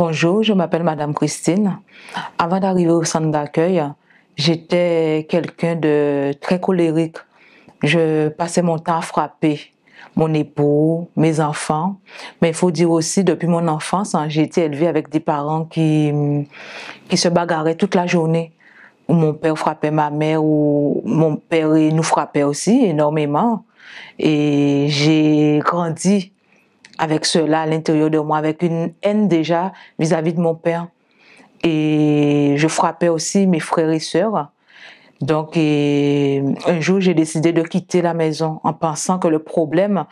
Bonjour, je m'appelle Madame Christine. Avant d'arriver au centre d'accueil, j'étais quelqu'un de très colérique. Je passais mon temps à frapper mon époux, mes enfants. Mais il faut dire aussi, depuis mon enfance, j'ai été élevée avec des parents qui se bagarraient toute la journée. Où mon père frappait ma mère, ou mon père nous frappait aussi énormément. Et j'ai grandi avec cela à l'intérieur de moi, avec une haine déjà vis-à-vis de mon père. Et je frappais aussi mes frères et sœurs. Donc, un jour, j'ai décidé de quitter la maison en pensant que le problème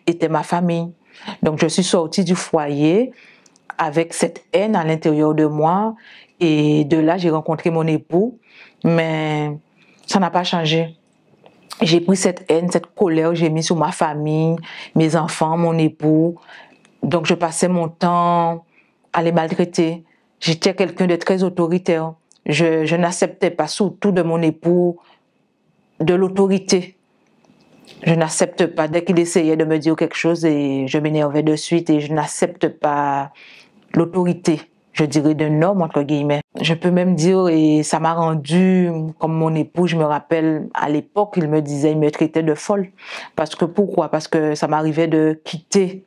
était ma famille. Donc, je suis sortie du foyer avec cette haine à l'intérieur de moi. Et de là, j'ai rencontré mon époux. Mais ça n'a pas changé. J'ai pris cette haine, cette colère, j'ai mis sur ma famille, mes enfants, mon époux. Donc, je passais mon temps à les maltraiter. J'étais quelqu'un de très autoritaire. Je n'acceptais pas, surtout de mon époux, de l'autorité. Je n'accepte pas. Dès qu'il essayait de me dire quelque chose, et je m'énervais de suite, et je n'accepte pas l'autorité, je dirais, d'un homme, entre guillemets. Je peux même dire, et ça m'a rendu, comme mon époux, je me rappelle, à l'époque, il me traitait de folle. Parce que, pourquoi? Parce que ça m'arrivait de quitter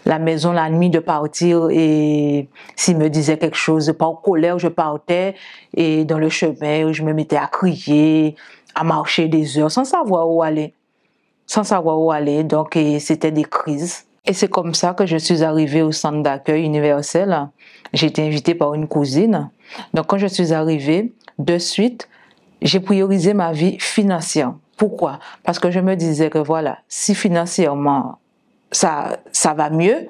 la maison la nuit, de partir, et s'il me disait quelque chose, par colère, je partais, et dans le chemin, je me mettais à crier, à marcher des heures, sans savoir où aller. Sans savoir où aller, donc c'était des crises. Et c'est comme ça que je suis arrivée au centre d'accueil universel. J'ai été invitée par une cousine. Donc quand je suis arrivée, de suite, j'ai priorisé ma vie financière. Pourquoi? Parce que je me disais que voilà, si financièrement ça va mieux,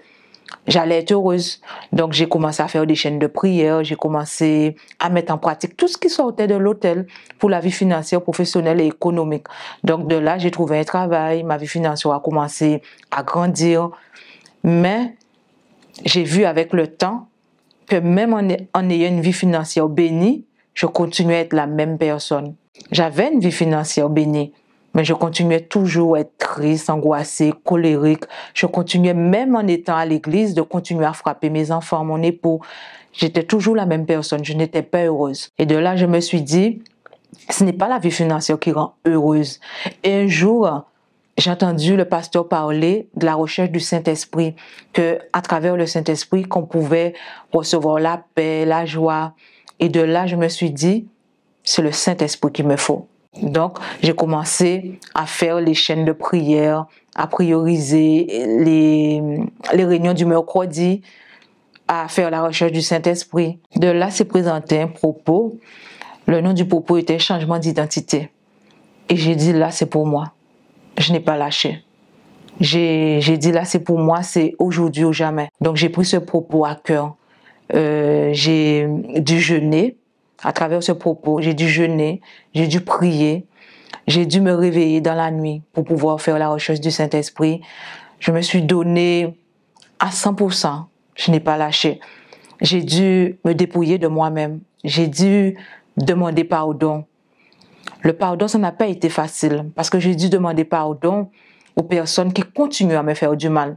j'allais être heureuse. Donc j'ai commencé à faire des chaînes de prière, j'ai commencé à mettre en pratique tout ce qui sortait de l'hôtel pour la vie financière, professionnelle et économique. Donc de là, j'ai trouvé un travail, ma vie financière a commencé à grandir. Mais j'ai vu avec le temps que même en ayant une vie financière bénie, je continuais à être la même personne. J'avais une vie financière bénie, mais je continuais toujours à être triste, angoissée, colérique. Je continuais, même en étant à l'église, de continuer à frapper mes enfants, mon époux. J'étais toujours la même personne, je n'étais pas heureuse. Et de là, je me suis dit, ce n'est pas la vie financière qui rend heureuse. Et un jour, j'ai entendu le pasteur parler de la recherche du Saint-Esprit, que à travers le Saint-Esprit, qu'on pouvait recevoir la paix, la joie. Et de là, je me suis dit, c'est le Saint-Esprit qu'il me faut. Donc, j'ai commencé à faire les chaînes de prière, à prioriser les réunions du mercredi, à faire la recherche du Saint-Esprit. De là, s'est présenté un propos. Le nom du propos était changement d'identité. Et j'ai dit, là, c'est pour moi. Je n'ai pas lâché. J'ai dit, là, c'est pour moi, c'est aujourd'hui ou jamais. Donc, j'ai pris ce propos à cœur. J'ai dû jeûner. À travers ce propos, j'ai dû jeûner, j'ai dû prier, j'ai dû me réveiller dans la nuit pour pouvoir faire la recherche du Saint-Esprit. Je me suis donnée à 100%, je n'ai pas lâché. J'ai dû me dépouiller de moi-même, j'ai dû demander pardon. Le pardon, ça n'a pas été facile parce que j'ai dû demander pardon aux personnes qui continuent à me faire du mal.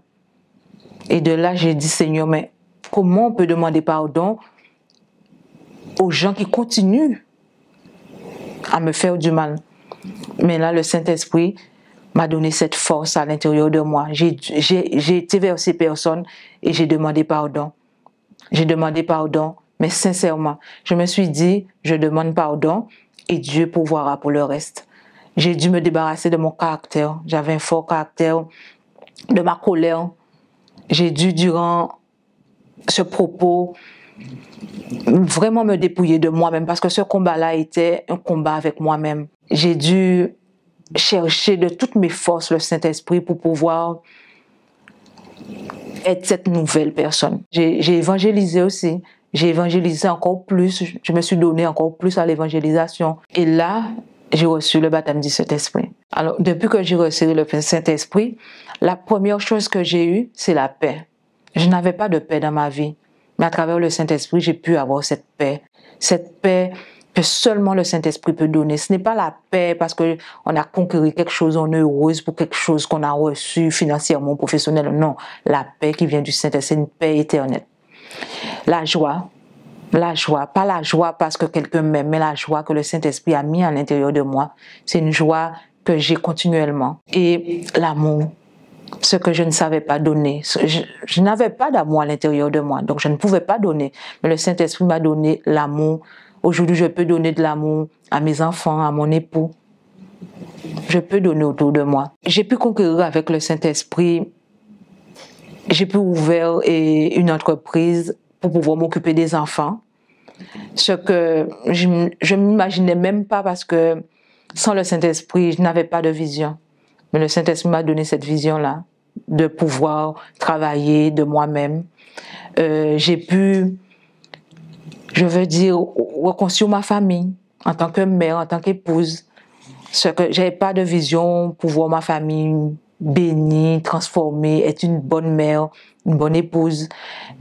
Et de là, j'ai dit, Seigneur, mais comment on peut demander pardon aux gens qui continuent à me faire du mal? Mais là, le Saint-Esprit m'a donné cette force à l'intérieur de moi. J'ai été vers ces personnes et j'ai demandé pardon. J'ai demandé pardon, mais sincèrement, je me suis dit, je demande pardon et Dieu pourvoira pour le reste. J'ai dû me débarrasser de mon caractère. J'avais un fort caractère, de ma colère. J'ai dû, durant ce propos, vraiment me dépouiller de moi-même parce que ce combat-là était un combat avec moi-même. J'ai dû chercher de toutes mes forces le Saint-Esprit pour pouvoir être cette nouvelle personne. J'ai évangélisé aussi. J'ai évangélisé encore plus. Je me suis donné encore plus à l'évangélisation. Et là, j'ai reçu le baptême du Saint-Esprit. Alors, depuis que j'ai reçu le Saint-Esprit, la première chose que j'ai eue, c'est la paix. Je n'avais pas de paix dans ma vie. Mais à travers le Saint-Esprit, j'ai pu avoir cette paix. Cette paix que seulement le Saint-Esprit peut donner. Ce n'est pas la paix parce qu'on a conquis quelque chose, on est heureuse pour quelque chose qu'on a reçu financièrement, professionnellement. Non, la paix qui vient du Saint-Esprit, c'est une paix éternelle. La joie, pas la joie parce que quelqu'un m'aime, mais la joie que le Saint-Esprit a mis à l'intérieur de moi. C'est une joie que j'ai continuellement. Et l'amour, ce que je ne savais pas donner. Je n'avais pas d'amour à l'intérieur de moi, donc je ne pouvais pas donner. Mais le Saint-Esprit m'a donné l'amour. Aujourd'hui, je peux donner de l'amour à mes enfants, à mon époux. Je peux donner autour de moi. J'ai pu conquérir avec le Saint-Esprit. J'ai pu ouvrir une entreprise pour pouvoir m'occuper des enfants. Ce que je ne m'imaginais même pas parce que sans le Saint-Esprit, je n'avais pas de vision. Mais le Saint-Esprit m'a donné cette vision-là, de pouvoir travailler de moi-même. J'ai pu, je veux dire, reconstruire ma famille en tant que mère, en tant qu'épouse. Ce que j'avais pas de vision pour voir ma famille bénie, transformée, être une bonne mère, une bonne épouse.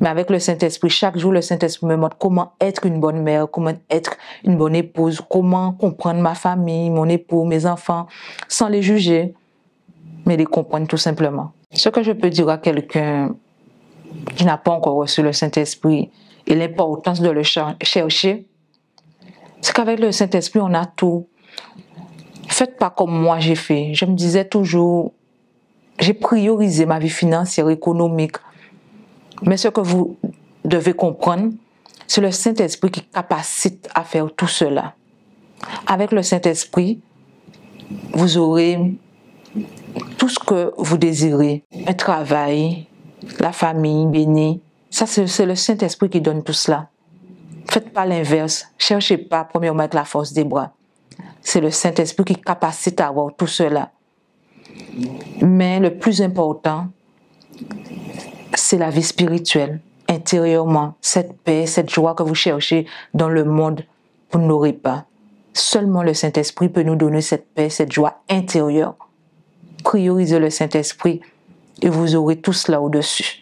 Mais avec le Saint-Esprit, chaque jour, le Saint-Esprit me montre comment être une bonne mère, comment être une bonne épouse, comment comprendre ma famille, mon époux, mes enfants, sans les juger, mais les comprendre tout simplement. Ce que je peux dire à quelqu'un qui n'a pas encore reçu le Saint-Esprit et l'importance de le chercher, c'est qu'avec le Saint-Esprit, on a tout. Faites pas comme moi j'ai fait. Je me disais toujours, j'ai priorisé ma vie financière, économique. Mais ce que vous devez comprendre, c'est le Saint-Esprit qui capacite à faire tout cela. Avec le Saint-Esprit, vous aurez tout ce que vous désirez. Un travail, la famille bénie. Ça, c'est le Saint-Esprit qui donne tout cela. Faites pas l'inverse. Cherchez pas, premièrement, avec la force des bras. C'est le Saint-Esprit qui capacite à avoir tout cela. Mais le plus important, c'est la vie spirituelle, intérieurement. Cette paix, cette joie que vous cherchez dans le monde, vous n'aurez pas. Seulement le Saint-Esprit peut nous donner cette paix, cette joie intérieure. Priorisez le Saint-Esprit et vous aurez tout cela au-dessus.